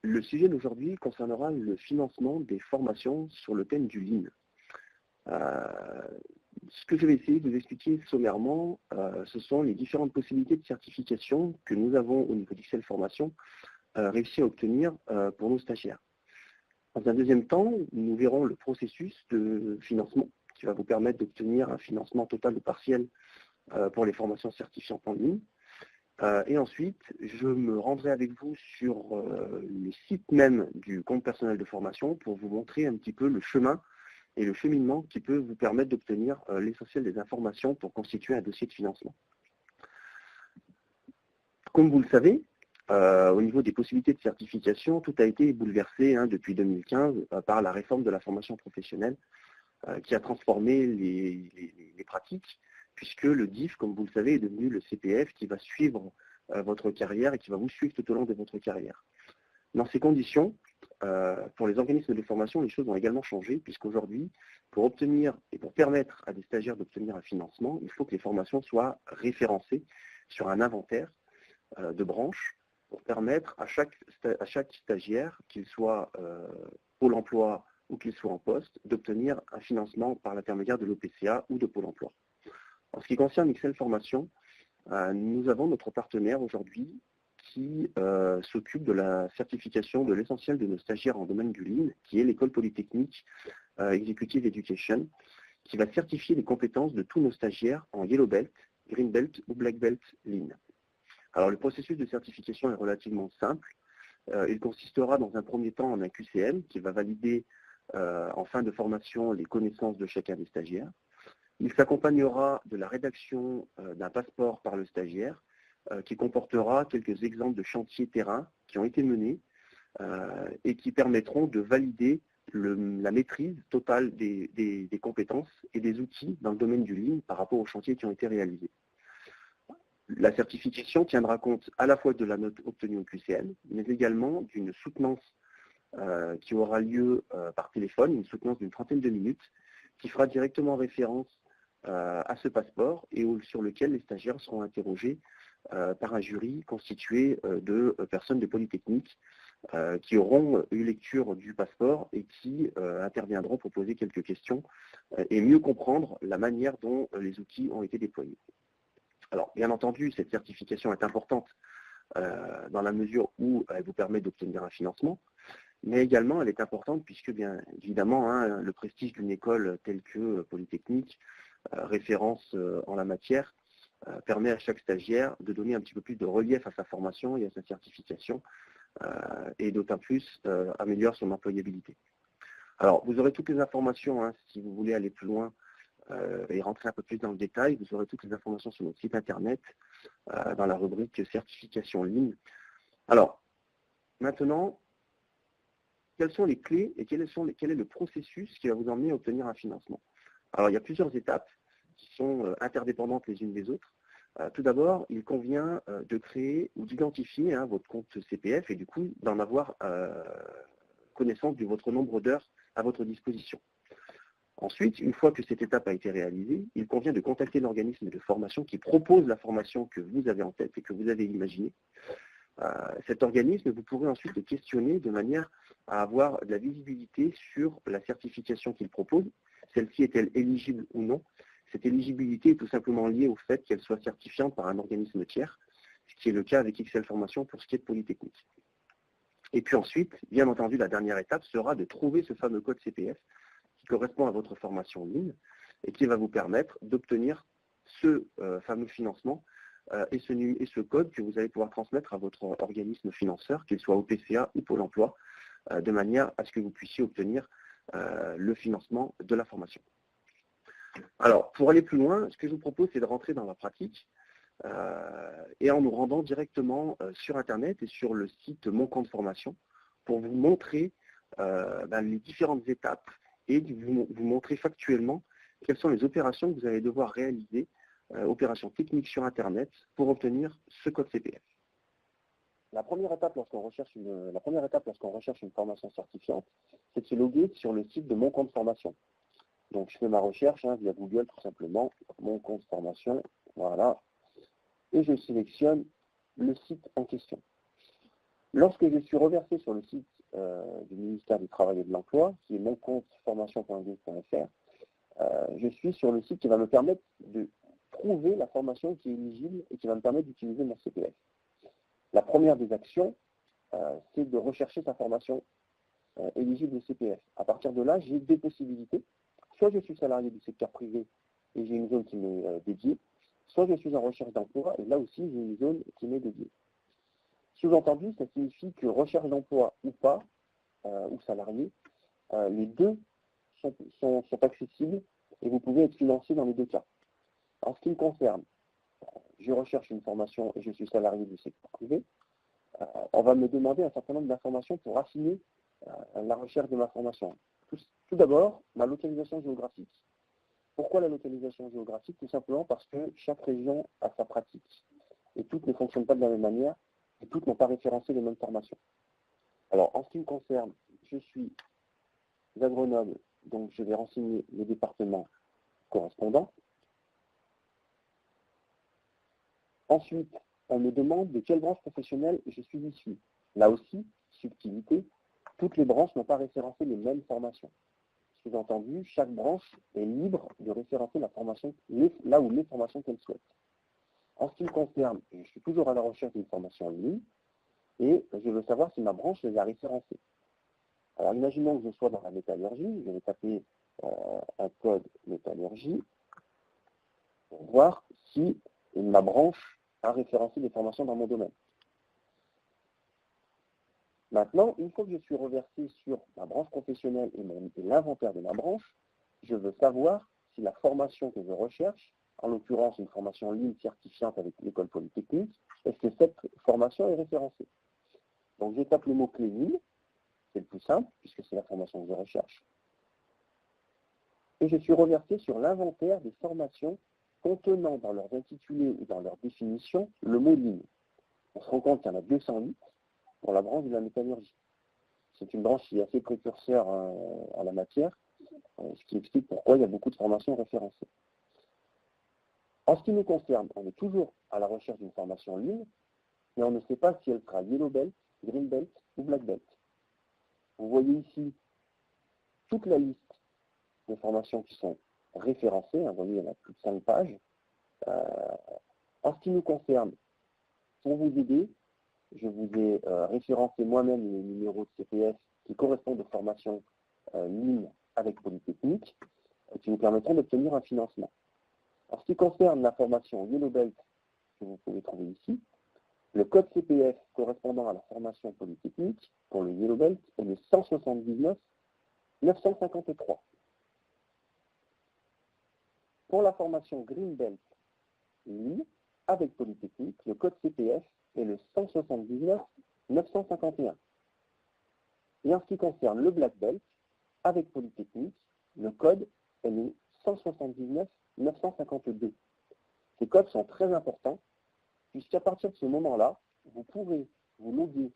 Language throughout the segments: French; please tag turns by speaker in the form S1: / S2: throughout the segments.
S1: Le sujet d'aujourd'hui concernera le financement des formations sur le thème du Lean. Ce que je vais essayer de vous expliquer sommairement, ce sont les différentes possibilités de certification que nous avons au niveau d'Excel Formation réussi à obtenir pour nos stagiaires. Dans un deuxième temps, nous verrons le processus de financement qui va vous permettre d'obtenir un financement total ou partiel pour les formations certifiantes en ligne. Et ensuite, je me rendrai avec vous sur le site même du compte personnel de formation pour vous montrer un petit peu le chemin et le cheminement qui peut vous permettre d'obtenir l'essentiel des informations pour constituer un dossier de financement. Comme vous le savez, au niveau des possibilités de certification, tout a été bouleversé depuis 2015 par la réforme de la formation professionnelle qui a transformé les pratiques, puisque le DIF, comme vous le savez, est devenu le CPF qui va suivre votre carrière et qui va vous suivre tout au long de votre carrière. Dans ces conditions, pour les organismes de formation, les choses ont également changé, puisqu'aujourd'hui, pour obtenir et pour permettre à des stagiaires d'obtenir un financement, il faut que les formations soient référencées sur un inventaire de branches pour permettre à chaque stagiaire, qu'il soit Pôle emploi ou qu'il soit en poste, d'obtenir un financement par l'intermédiaire de l'OPCA ou de Pôle emploi. En ce qui concerne Excel Formation, nous avons notre partenaire aujourd'hui qui s'occupe de la certification de l'essentiel de nos stagiaires en domaine du Lean, qui est l'École Polytechnique Executive Education, qui va certifier les compétences de tous nos stagiaires en Yellow Belt, Green Belt ou Black Belt Lean. Alors le processus de certification est relativement simple. Il consistera dans un premier temps en un QCM qui va valider en fin de formation les connaissances de chacun des stagiaires. Il s'accompagnera de la rédaction d'un passeport par le stagiaire qui comportera quelques exemples de chantiers terrain qui ont été menés et qui permettront de valider la maîtrise totale des compétences et des outils dans le domaine du Lean par rapport aux chantiers qui ont été réalisés. La certification tiendra compte à la fois de la note obtenue au QCM, mais également d'une soutenance qui aura lieu par téléphone, une soutenance d'une trentaine de minutes, qui fera directement référence à ce passeport et sur lequel les stagiaires seront interrogés par un jury constitué de personnes de Polytechnique qui auront eu lecture du passeport et qui interviendront pour poser quelques questions et mieux comprendre la manière dont les outils ont été déployés. Alors, bien entendu, cette certification est importante dans la mesure où elle vous permet d'obtenir un financement, mais également elle est importante puisque, bien évidemment, le prestige d'une école telle que Polytechnique, référence en la matière, permet à chaque stagiaire de donner un petit peu plus de relief à sa formation et à sa certification, et d'autant plus améliore son employabilité. Alors, vous aurez toutes les informations, si vous voulez aller plus loin et rentrer un peu plus dans le détail, vous aurez toutes les informations sur notre site internet, dans la rubrique certification Lean. Alors, maintenant, quelles sont les clés et quel est le processus qui va vous emmener à obtenir un financement? Alors, il y a plusieurs étapes qui sont interdépendantes les unes des autres. Tout d'abord, il convient de créer ou d'identifier votre compte CPF et du coup d'en avoir connaissance de votre nombre d'heures à votre disposition. Ensuite, une fois que cette étape a été réalisée, il convient de contacter l'organisme de formation qui propose la formation que vous avez en tête et que vous avez imaginée. Cet organisme, vous pourrez ensuite le questionner de manière à avoir de la visibilité sur la certification qu'il propose. Celle-ci est-elle éligible ou non? Cette éligibilité est tout simplement liée au fait qu'elle soit certifiante par un organisme tiers, ce qui est le cas avec Excel Formation pour ce qui est de Polytechnique. Et puis ensuite, bien entendu, la dernière étape sera de trouver ce fameux code CPF qui correspond à votre formation en ligne et qui va vous permettre d'obtenir ce fameux financement et ce code que vous allez pouvoir transmettre à votre organisme financeur, qu'il soit OPCA ou Pôle emploi, de manière à ce que vous puissiez obtenir le financement de la formation. Alors, pour aller plus loin, ce que je vous propose, c'est de rentrer dans la pratique et en nous rendant directement sur Internet et sur le site Mon Compte Formation pour vous montrer les différentes étapes et vous montrer factuellement quelles sont les opérations que vous allez devoir réaliser, opérations techniques sur Internet, pour obtenir ce code CPF. La première étape lorsqu'on recherche une formation certifiante, c'est de se loguer sur le site de Mon Compte Formation. Donc je fais ma recherche via Google tout simplement, Mon Compte Formation, voilà, et je sélectionne le site en question. Lorsque je suis reversé sur le site du ministère du Travail et de l'Emploi, qui est mon compte formation.gouv.fr, je suis sur le site qui va me permettre de trouver la formation qui est éligible et qui va me permettre d'utiliser mon CPF. La première des actions, c'est de rechercher sa formation éligible au CPF. À partir de là, j'ai deux possibilités. Soit je suis salarié du secteur privé et j'ai une zone qui m'est dédiée, soit je suis en recherche d'emploi et là aussi j'ai une zone qui m'est dédiée. Sous-entendu, ça signifie que recherche d'emploi ou pas, ou salarié, les deux sont accessibles et vous pouvez être financé dans les deux cas. En ce qui me concerne, je recherche une formation et je suis salarié du secteur privé. On va me demander un certain nombre d'informations pour affiner la recherche de ma formation. Tout d'abord, ma localisation géographique. Pourquoi la localisation géographique? Tout simplement parce que chaque région a sa pratique et toutes ne fonctionnent pas de la même manière et toutes n'ont pas référencé les mêmes formations. Alors, en ce qui me concerne, je suis à Grenoble, donc je vais renseigner les départements correspondants. Ensuite, on me demande de quelle branche professionnelle je suis issu. Là aussi, subtilité, toutes les branches n'ont pas référencé les mêmes formations. Sous-entendu, chaque branche est libre de référencer la formation là où les formations qu'elle souhaite. En ce qui me concerne, je suis toujours à la recherche d'une formation en ligne et je veux savoir si ma branche les a référencées. Alors, imaginons que je sois dans la métallurgie, je vais taper un code métallurgie pour voir si ma branche a référencé des formations dans mon domaine. Maintenant, une fois que je suis reversé sur ma branche professionnelle et l'inventaire de ma branche, je veux savoir si la formation que je recherche, en l'occurrence une formation en ligne certifiante avec l'école polytechnique, est-ce que cette formation est référencée? Donc je tape le mot-clé ligne, c'est le plus simple, puisque c'est la formation que je recherche. Et je suis reversé sur l'inventaire des formations contenant dans leurs intitulés ou dans leur définition le mot ligne. On se rend compte qu'il y en a 208 pour la branche de la métallurgie. C'est une branche qui est assez précurseur en la matière, ce qui explique pourquoi il y a beaucoup de formations référencées. En ce qui nous concerne, on est toujours à la recherche d'une formation en ligne, mais on ne sait pas si elle sera Yellow Belt, Green Belt ou Black Belt. Vous voyez ici toute la liste de formations qui sont référencées. Vous voyez, il y en a plus de 5 pages. En ce qui nous concerne, pour vous aider, je vous ai référencé moi-même les numéros de CPF qui correspondent aux formations ligne avec Polytechnique, qui vous permettront d'obtenir un financement. En ce qui concerne la formation Yellow Belt, que vous pouvez trouver ici, le code CPF correspondant à la formation Polytechnique pour le Yellow Belt est le 179 953. Pour la formation Green Belt ligne avec Polytechnique, le code CPF est le 179 951. Et en ce qui concerne le Black Belt, avec Polytechnique, le code est le 179 952. Ces codes sont très importants, puisqu'à partir de ce moment-là, vous pourrez vous loguer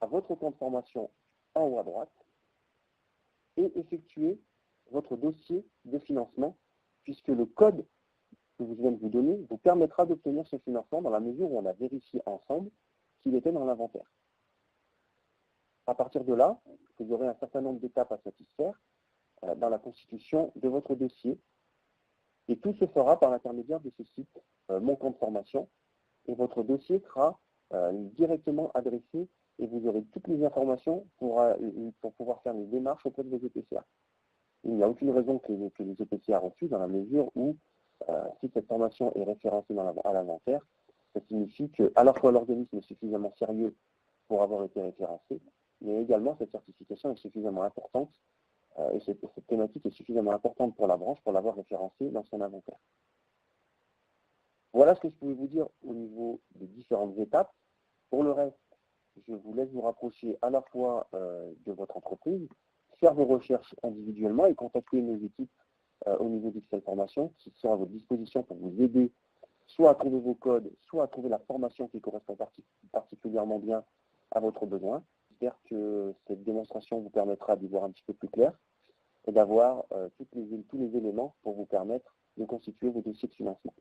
S1: à votre compte formation en haut à droite et effectuer votre dossier de financement, puisque le code que je viens de vous donner vous permettra d'obtenir ce financement dans la mesure où on a vérifié ensemble qu'il était dans l'inventaire. À partir de là, vous aurez un certain nombre d'étapes à satisfaire dans la constitution de votre dossier. Et tout se fera par l'intermédiaire de ce site, Mon compte formation. Et votre dossier sera directement adressé et vous aurez toutes les informations pour pouvoir faire les démarches auprès de vos EPCA. Il n'y a aucune raison que les EPCA refusent dans la mesure où, si cette formation est référencée à l'inventaire, ça signifie qu'à la fois l'organisme est suffisamment sérieux pour avoir été référencé, mais également cette certification est suffisamment importante et cette thématique est suffisamment importante pour la branche pour l'avoir référencée dans son inventaire. Voilà ce que je pouvais vous dire au niveau des différentes étapes. Pour le reste, je vous laisse vous rapprocher à la fois de votre entreprise, faire vos recherches individuellement et contacter nos équipes au niveau d'Excel Formation qui sont à votre disposition pour vous aider soit à trouver vos codes, soit à trouver la formation qui correspond particulièrement bien à votre besoin. J'espère que cette démonstration vous permettra d'y voir un petit peu plus clair et d'avoir tous les éléments pour vous permettre de constituer vos dossiers de financement.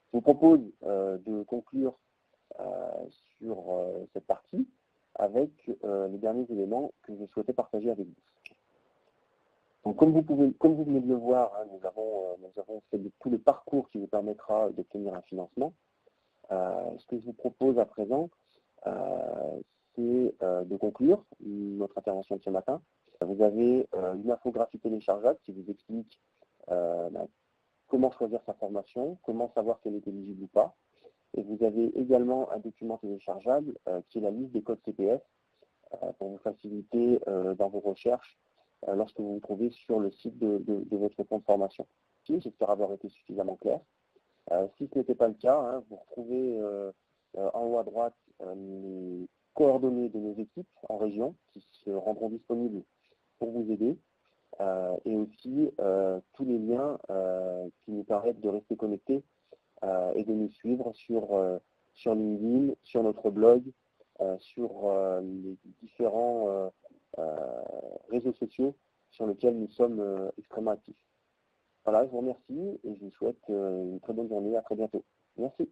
S1: Je vous propose de conclure sur cette partie avec les derniers éléments que je souhaitais partager avec vous. Donc, comme vous venez de le voir, hein, nous avons fait tout le parcours qui vous permettra d'obtenir un financement. Ce que je vous propose à présent, c'est de conclure notre intervention de ce matin. Vous avez une infographie téléchargeable qui vous explique comment choisir sa formation, comment savoir si elle est éligible ou pas. Et vous avez également un document téléchargeable qui est la liste des codes CPF pour vous faciliter dans vos recherches lorsque vous vous trouvez sur le site de votre compte formation. J'espère avoir été suffisamment clair. Si ce n'était pas le cas, hein, vous retrouvez en haut à droite les coordonnées de nos équipes en région qui se rendront disponibles pour vous aider et aussi tous les liens qui nous permettent de rester connectés et de nous suivre sur LinkedIn, sur notre blog, sur les différents réseaux sociaux sur lesquels nous sommes extrêmement actifs. Voilà, je vous remercie et je vous souhaite une très bonne journée. À très bientôt. Merci.